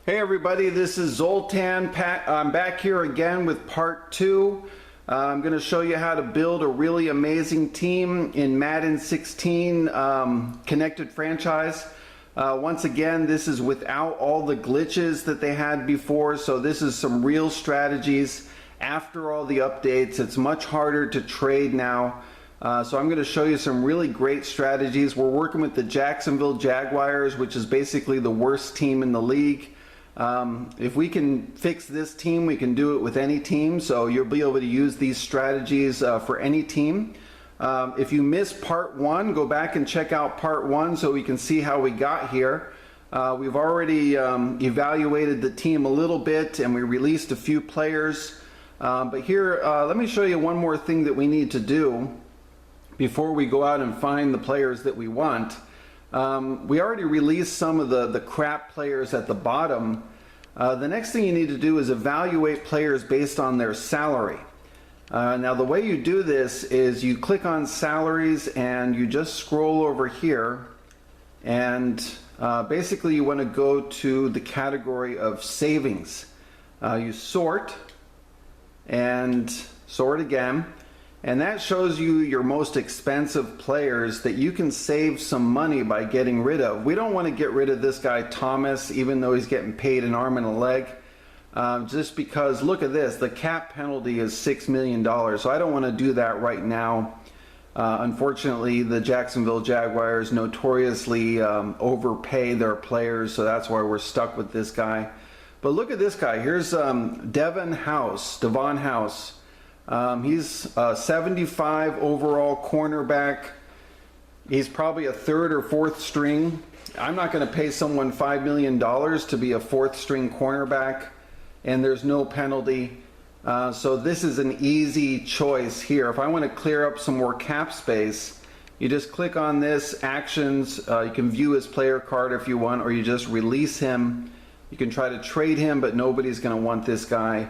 Hey everybody, this is Zoltan. I'm back here again with part 2. I'm going to show you how to build a really amazing team in Madden 16 connected franchise. Once again, this is without all the glitches that they had before, so this is some real strategies after all the updates. It's much harder to trade now. So I'm going to show you some really great strategies. We're working with the Jacksonville Jaguars, which is basically the worst team in the league. If we can fix this team, we can do it with any team, so you'll be able to use these strategies for any team. If you missed part 1, go back and check out part 1 so we can see how we got here. We've already evaluated the team a little bit and we released a few players, but here let me show you one more thing that we need to do before we go out and find the players that we want. We already released some of the crap players at the bottom. The next thing you need to do is evaluate players based on their salary. Now the way you do this is you click on salaries and you just scroll over here, and basically you want to go to the category of savings. You sort and sort again. And that shows you your most expensive players that you can save some money by getting rid of. We don't want to get rid of this guy Thomas, even though he's getting paid an arm and a leg. Just because, look at this, the cap penalty is $6 million. So I don't want to do that right now. Unfortunately, the Jacksonville Jaguars notoriously overpay their players, so that's why we're stuck with this guy. But look at this guy. Here's Devon House. He's a 75 overall cornerback. He's probably a third or fourth string. I'm not going to pay someone $5 million to be a fourth string cornerback, and there's no penalty. So this is an easy choice here. If I want to clear up some more cap space, you just click on this, actions. You can view his player card if you want, or you just release him. You can try to trade him, but nobody's going to want this guy.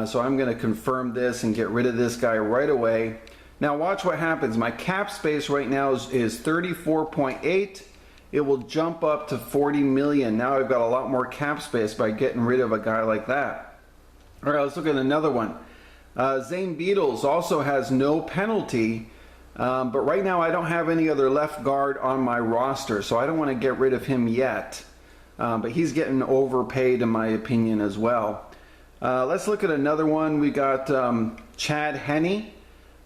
So I'm going to confirm this and get rid of this guy right away. Now watch what happens. My cap space right now is 34.8. It will jump up to 40 million. Now I've got a lot more cap space by getting rid of a guy like that. All right, let's look at another one. Zane Beadles also has no penalty, but right now I don't have any other left guard on my roster, so I don't want to get rid of him yet. But he's getting overpaid in my opinion as well. Let's look at another one. We got Chad Henne.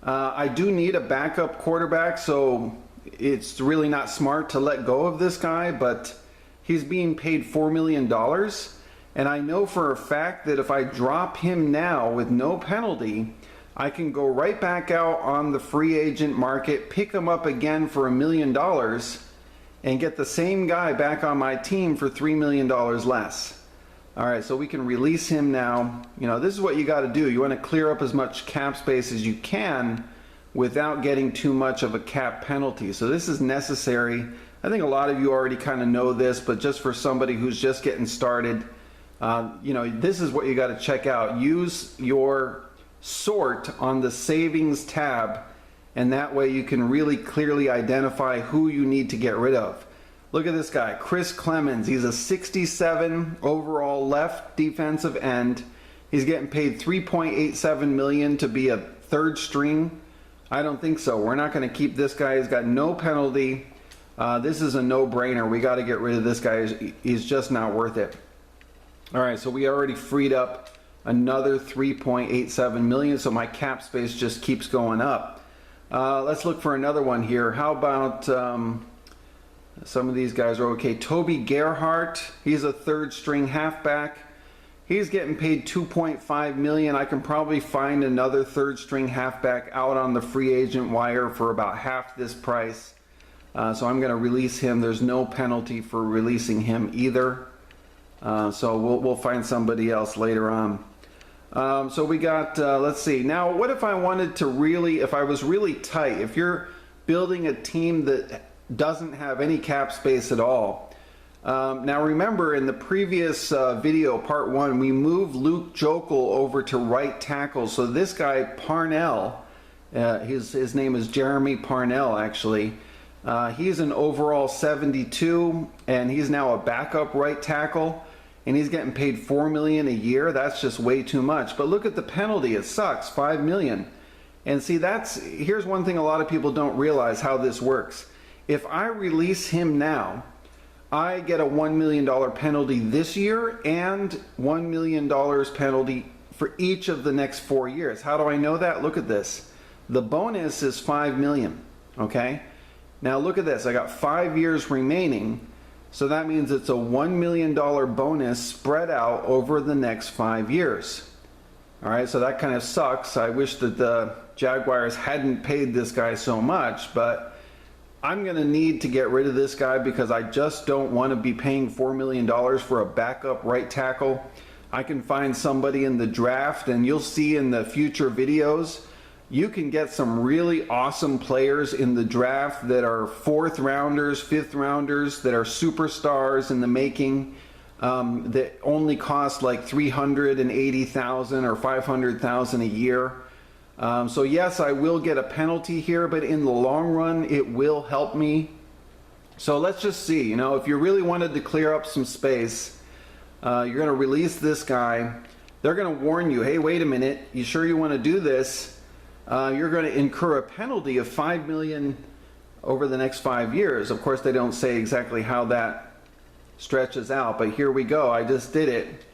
I do need a backup quarterback, so it's really not smart to let go of this guy, but he's being paid $4 million. And I know for a fact that if I drop him now with no penalty, I can go right back out on the free agent market, pick him up again for $1 million, and get the same guy back on my team for $3 million less. Alright, so we can release him now. You know, this is what you got to do. You want to clear up as much cap space as you can without getting too much of a cap penalty. So this is necessary. I think a lot of you already kind of know this, but just for somebody who's just getting started, you know, this is what you got to check out. Use your sort on the savings tab, and that way you can really clearly identify who you need to get rid of. Look at this guy, Chris Clemens. He's a 67 overall left defensive end. He's getting paid $3.87 million to be a third string. I don't think so. We're not going to keep this guy. He's got no penalty. This is a no-brainer. We got to get rid of this guy. He's just not worth it. All right, so we already freed up another $3.87 million, so my cap space just keeps going up. Let's look for another one here. How about... some of these guys are okay. Toby Gerhart, he's a third string halfback. He's getting paid $2.5 million. I can probably find another third string halfback out on the free agent wire for about half this price. So I'm going to release him. There's no penalty for releasing him either. So we'll find somebody else later on. So we got, let's see. Now, what if I wanted to really, if I was really tight, if you're building a team that doesn't have any cap space at all. Now remember, in the previous video, part 1, we moved Luke Jokel over to right tackle. So this guy, Parnell, his name is Jeremy Parnell actually. He's an overall 72, and he's now a backup right tackle. and he's getting paid $4 million a year. That's just way too much. But look at the penalty. It sucks. $5 million. And see, here's one thing a lot of people don't realize how this works. If I release him now, I get a $1 million penalty this year and $1 million penalty for each of the next 4 years. How do I know that? Look at this. The bonus is $5 million. Okay? Now look at this. I got 5 years remaining. So that means it's a $1 million bonus spread out over the next 5 years. All right, so that kind of sucks. I wish that the Jaguars hadn't paid this guy so much, but I'm going to need to get rid of this guy because I just don't want to be paying $4 million for a backup right tackle. I can find somebody in the draft, and you'll see in the future videos, you can get some really awesome players in the draft that are 4th rounders, 5th rounders, that are superstars in the making, that only cost like $380,000 or $500,000 a year. So yes, I will get a penalty here, but in the long run, it will help me. So let's just see, you know, if you really wanted to clear up some space, you're going to release this guy. They're going to warn you, hey, wait a minute, you sure you want to do this? You're going to incur a penalty of $5 million over the next 5 years. Of course, they don't say exactly how that stretches out, but here we go. I just did it.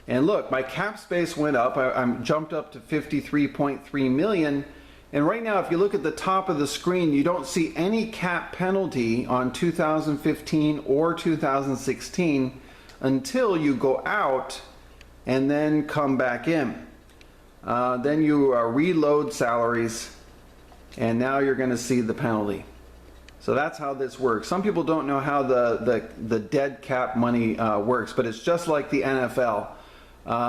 And look, my cap space went up. I'm jumped up to 53.3 million. And right now, if you look at the top of the screen, you don't see any cap penalty on 2015 or 2016 until you go out and then come back in. Then you reload salaries, and now you're going to see the penalty. So that's how this works. Some people don't know how the dead cap money works, but it's just like the NFL.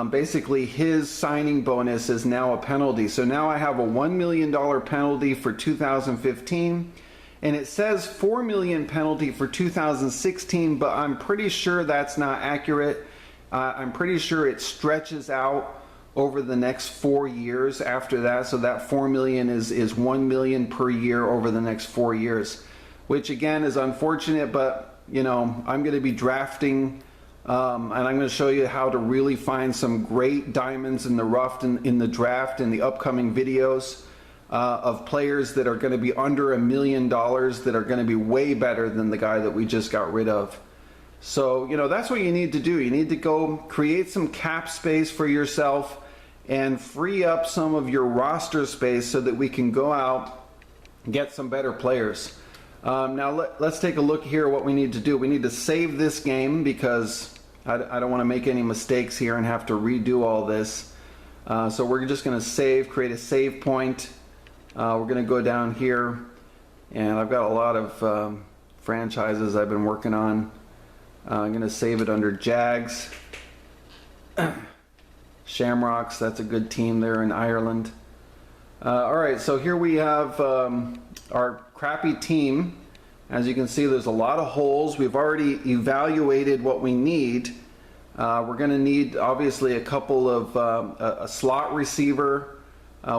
Basically, his signing bonus is now a penalty. So now I have a $1 million penalty for 2015, and it says $4 million penalty for 2016, but I'm pretty sure that's not accurate. I'm pretty sure it stretches out over the next 4 years after that. So that $4 million is $1 million per year over the next 4 years, which again is unfortunate, but you know, I'm going to be drafting and I'm going to show you how to really find some great diamonds in the rough in the draft in the upcoming videos of players that are going to be under $1 million, that are going to be way better than the guy that we just got rid of. So, you know, that's what you need to do. You need to go create some cap space for yourself and free up some of your roster space so that we can go out and get some better players. Now let's take a look here at what we need to do. We need to save this game because I don't want to make any mistakes here and have to redo all this. So we're just going to save, create a save point. We're going to go down here, and I've got a lot of franchises I've been working on. I'm going to save it under Jags. Shamrocks, that's a good team there in Ireland. Alright, so here we have our crappy team. As you can see, there's a lot of holes. We've already evaluated what we need. We're going to need obviously a couple of a slot receiver.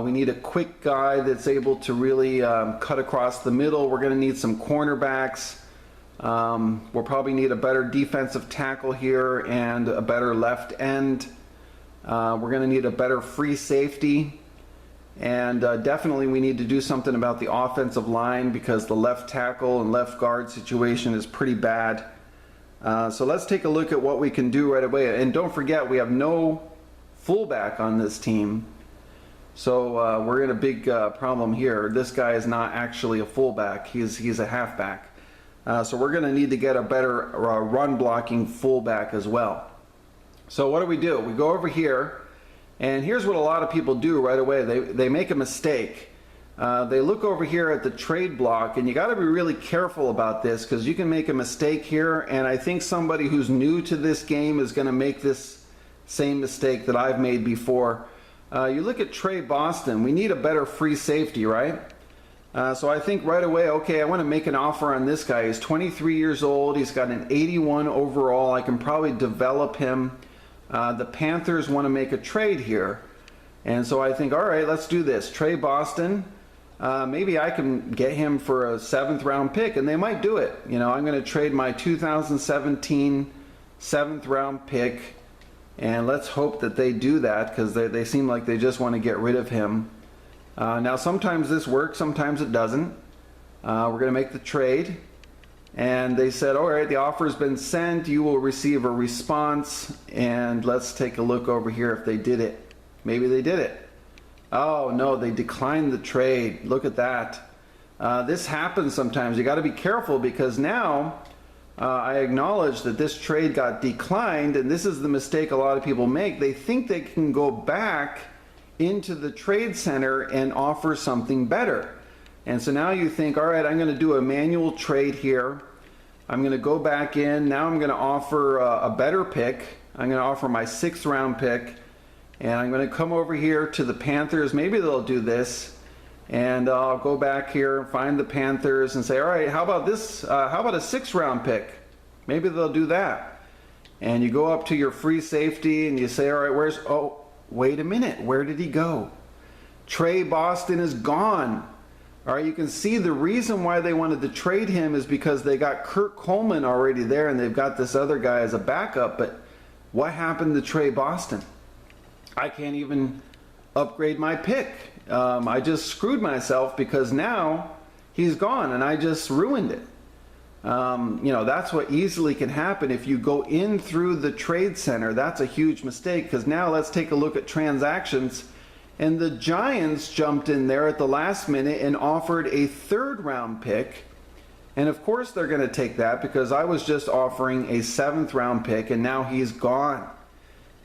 We need a quick guy that's able to really cut across the middle. We're going to need some cornerbacks. We'll probably need a better defensive tackle here and a better left end. We're going to need a better free safety. And definitely we need to do something about the offensive line because the left tackle and left guard situation is pretty bad. So let's take a look at what we can do right away. And don't forget, we have no fullback on this team. So we're in a big problem here. This guy is not actually a fullback. He's a halfback. So we're going to need to get a better run blocking fullback as well. So what do? We go over here. And here's what a lot of people do right away. They make a mistake. They look over here at the trade block, and you got to be really careful about this because you can make a mistake here, and I think somebody who's new to this game is going to make this same mistake that I've made before. You look at Trey Boston. We need a better free safety, right? So I think right away, okay, I want to make an offer on this guy. He's 23 years old. He's got an 81 overall. I can probably develop him. The Panthers want to make a trade here. And so I think, all right, let's do this. Trey Boston, maybe I can get him for a 7th round pick, and they might do it. You know, I'm going to trade my 2017 7th round pick. And let's hope that they do that, because they seem like they just want to get rid of him. Now sometimes this works, sometimes it doesn't. We're going to make the trade. And they said, all right, the offer's been sent, you will receive a response. And let's take a look over here if they did it. Maybe they did it. Oh no, they declined the trade. Look at that. This happens sometimes. You got to be careful, because now I acknowledge that this trade got declined, and this is the mistake a lot of people make. They think they can go back into the trade center and offer something better. And so now you think, all right, I'm going to do a manual trade here. I'm going to go back in. Now I'm going to offer a better pick. I'm going to offer my 6th round pick. And I'm going to come over here to the Panthers. Maybe they'll do this. And I'll go back here and find the Panthers and say, all right, how about this? How about a 6th round pick? Maybe they'll do that. And you go up to your free safety and you say, all right, oh, wait a minute. Where did he go? Trey Boston is gone. All right, you can see the reason why they wanted to trade him is because they got Kurt Coleman already there, and they've got this other guy as a backup. But what happened to Trey Boston? I can't even upgrade my pick. I just screwed myself, because now he's gone and I just ruined it. You know, that's what easily can happen if you go in through the trade center. That's a huge mistake, because now let's take a look at transactions. And the Giants jumped in there at the last minute and offered a 3rd round pick. And of course they're going to take that, because I was just offering a 7th round pick, and now he's gone.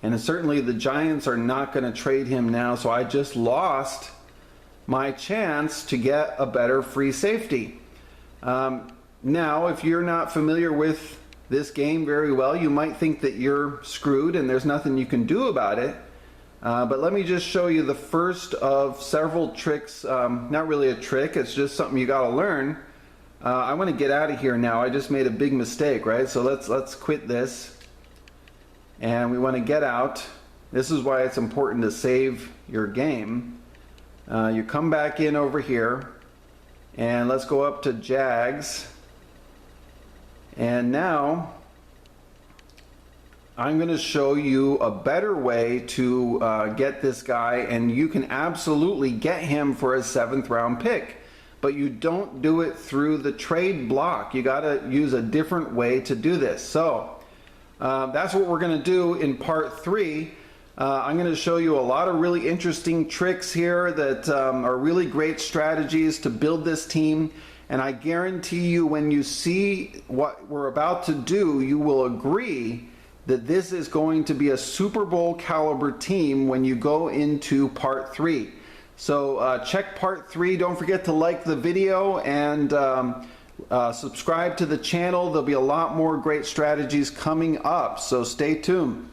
And certainly the Giants are not going to trade him now, so I just lost my chance to get a better free safety. Now, if you're not familiar with this game very well, you might think that you're screwed and there's nothing you can do about it. But let me just show you the first of several tricks. Not really a trick, it's just something you got to learn. I want to get out of here now. I just made a big mistake, right? So let's quit this. And we want to get out. This is why it's important to save your game. You come back in over here, and let's go up to Jags. And now I'm going to show you a better way to get this guy, and you can absolutely get him for a 7th round pick. But you don't do it through the trade block. You got to use a different way to do this. So that's what we're going to do in part 3. I'm going to show you a lot of really interesting tricks here that are really great strategies to build this team. And I guarantee you, when you see what we're about to do, you will agree that this is going to be a Super Bowl caliber team when you go into part 3. So check part 3. Don't forget to like the video and subscribe to the channel. There'll be a lot more great strategies coming up, so stay tuned.